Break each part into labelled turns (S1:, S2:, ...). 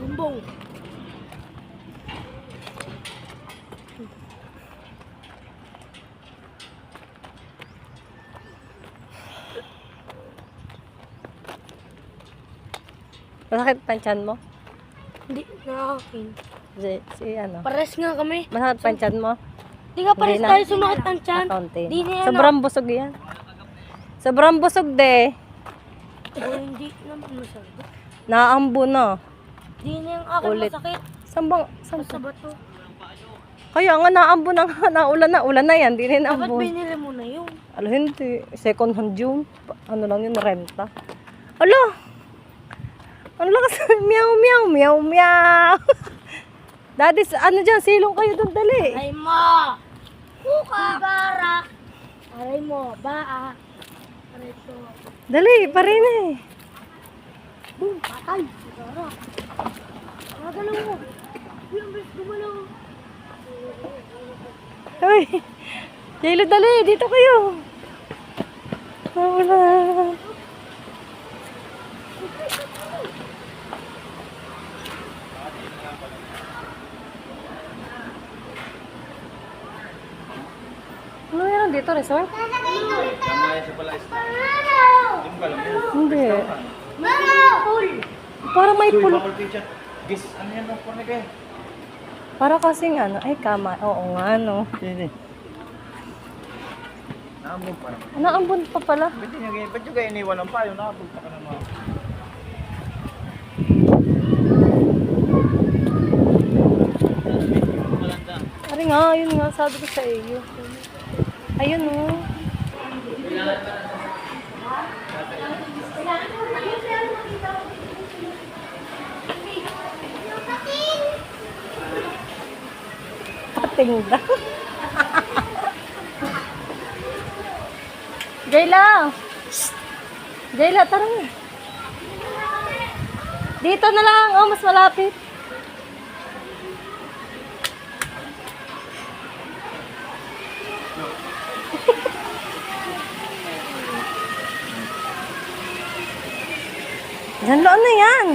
S1: Sumbong.
S2: Masakit panchan mo?
S1: Hindi na akin.
S2: Si ano?
S1: Pares nga kami.
S2: Masakit panchan mo?
S1: Di ka pares
S2: Hindi na.
S1: tayo sumakit ng tiyan.
S2: Kaunti.
S1: Di na yan.
S2: Sobrang busog yan. Sobrang busog de.
S1: Hindi naman masyado.
S2: Naambo na.
S1: Di na yung akin
S2: Ulit.
S1: masakit.
S2: Sambang,
S1: Sa bato.
S2: Kaya nga naambo na nga. Ulan na yan. Di na
S1: Dapat
S2: naambo.
S1: binili mo na yun.
S2: Alo, hindi. Second hand yun. Ano lang yun, renta. Alo! Ang lakas. Meow, meow, meow, meow. Daddy, ano dyan? Silong kayo doon, dali.
S1: Aray mo! Kuka! Bara! Aray mo, baa! Aray to.
S2: Dali, pa rin eh.
S1: Boom! Patay! Bara! Magalaw mo! Yung bis gumalaw!
S2: Hoy. Jaylo, dali. Dito kayo. Wala. Ano yan dito, resort? Hindi. Para may pool.
S3: Gis, ano yan ang porne kayo?
S2: Para kasing ano, ay kama. Oo nga, no.
S3: Hindi. Naambon pa naman.
S2: Naambon pa pala.
S3: Ba't nyo kayo iniwan ng payo? Naambon pa ka naman.
S2: Ari nga, yun nga, sabi ko sa iyo. Ayun, oh. Pating daw. Jayla! Jayla, tara na. Dito na lang, oh, mas malapit. Janloan na yan.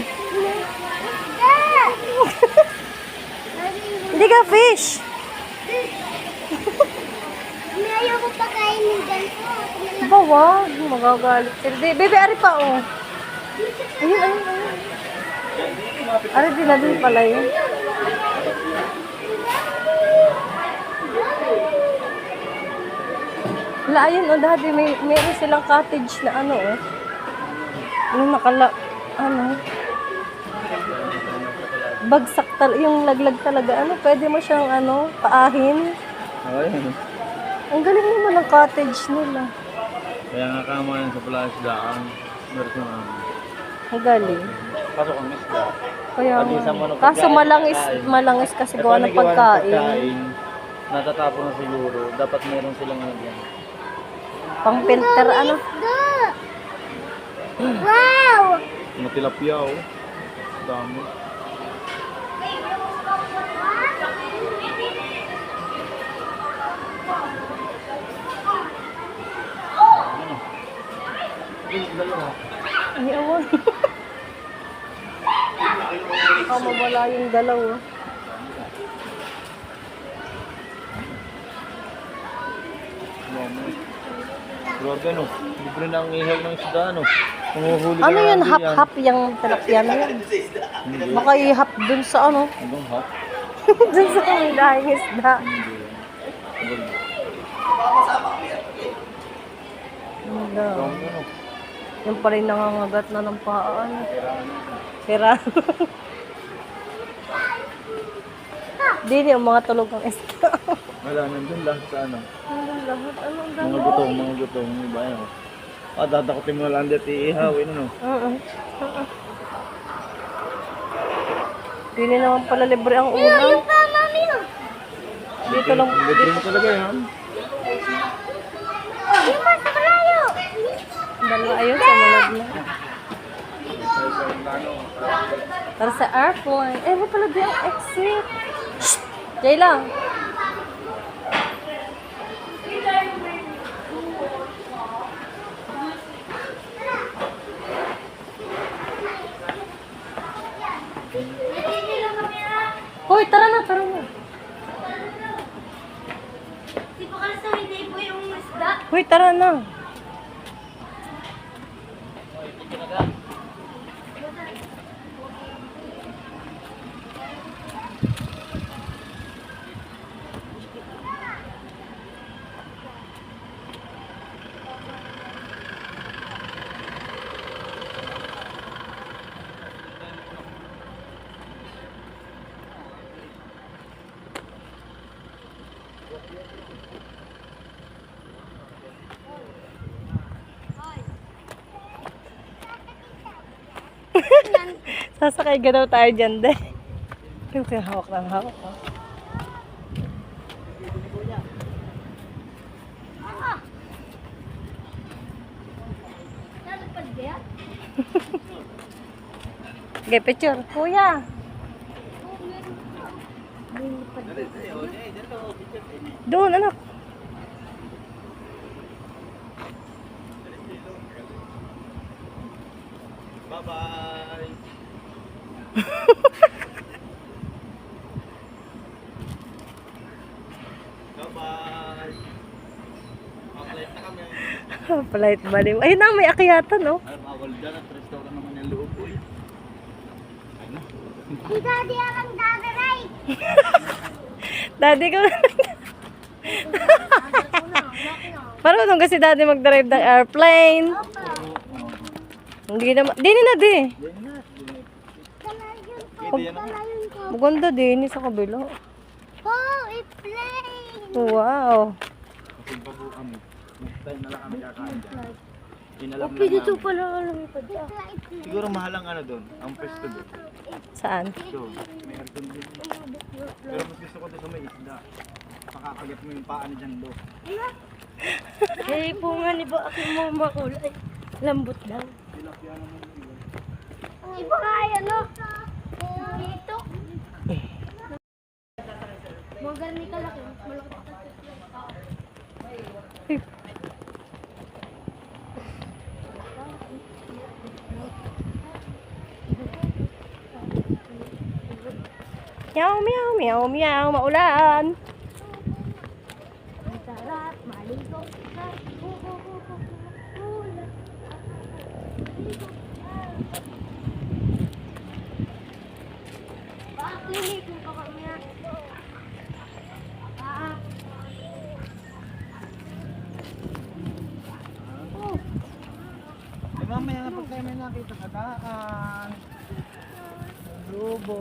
S2: Hindi ka fish.
S1: Ayaw ko pakainin ganito.
S2: Bawa, magagalit sila. Bebe, ari pa, oh. Ayun, ayun, ayun. Ari, di na din pala yun. Wala, ayun, oh, daddy, meron silang cottage na ano, oh. Ano, ano. Bagsak talaga, yung laglag talaga, ano, pwede mo siyang, ano, paahin.
S3: Ayun.
S2: Ang galing naman ng cottage nila.
S3: Kaya nga kama yan sa palasdaan. Meron yung ano.
S2: Ang galing.
S3: Pasok ang isda.
S2: Kaya
S3: Pag isang
S2: nga.
S3: manok
S2: Kaso
S3: pagkain,
S2: malangis kasi
S3: Eh,
S2: gawa
S3: paano
S2: ng
S3: gawa
S2: pagkain.
S3: Natatapon na siguro. Dapat meron silang ano dyan.
S2: Pang filter, ano.
S1: Wow!
S3: Mga tilapia oh. Dami.
S2: Ay, awan. Mawala yung dalaw, oh.
S3: Grabe no. Libre na ang ihaw ng isda no. Panguhuli
S2: Ano
S3: ka
S2: yun,
S3: na
S2: hap-hap yung tilapia na yun?
S3: Hindi.
S2: Baka i-hap dun sa ano?
S3: Anong hap?
S2: Dun sa kamilahing isda.
S3: Hindi.
S2: Wala.
S3: Grabe no.
S2: Yung pa rin nangangagat na ng paan. Pera. Dini, yung mga tulog ng isda.
S3: Wala, nandun lahat sa ano.
S2: Ano lahat? Anong
S3: Mga
S2: dalaw?
S3: gutong, mga gutong. Yung iba yun. Dadakutin mo na lang dito iihawin ano.
S2: Dini naman pala libre ang ulam.
S1: Mami!
S2: Dito lang.
S3: Libre mo talaga yan.
S1: Yung mas malayo!
S2: Dalawa ayun sa malad na. Para sa airplane. Eh, may pala di ang exit. Shhh! Jayla. Hoy, tara na, tara na.
S1: Di ba kasi hindi po yung isda?
S2: Hoy, tara na. Sasakay ka daw tayo dyan, de. Yung kaya hawak ng hawak, ha?
S1: Nalapad ba yan?
S2: Okay, picture. Kuya. Doon, anak.
S3: Bye-bye! Bye-bye! Papalit na kami.
S2: Palait baliw. Ayun na, may akyatan, no?
S3: Ay, bawal dyan at restaurant naman yung loob ko eh. Ay na.
S1: Si Daddy ang dadaray!
S2: Daddy ko. Marunong kasi daddy mag-drive ng airplane. Hindi naman. Dini na, di.
S3: Yan na. Pwede yan naman.
S2: Maganda din sa kabila.
S1: Oh, it's plane!
S2: Wow.
S3: Kapag pa po kami. Next time na lang kami kakain dyan. Inalam lang
S1: Pwede ito
S3: namin.
S1: pala alam ko dyan.
S3: Siguro mahal ang ano doon. Ang pwesto doon.
S2: Saan?
S3: So, may aircon din. Pero mas gusto ko doon sa may isda. Pakakagat mo yung paa ni Jan Do.
S1: Eh, bunga ni ba aking mo makulay? Lambot lang.
S3: Tilapia naman yun.
S1: Ang iba kaya, no? Dito. Mga ganun kalaki. Malaki pa
S2: Meow, meow, meow, meow. Maulan.
S1: Ang sarap, maligo sa ulan. Bakit linig mo pa kami na?
S3: Mamaya pag tayo may nakita sa daan. Lubo.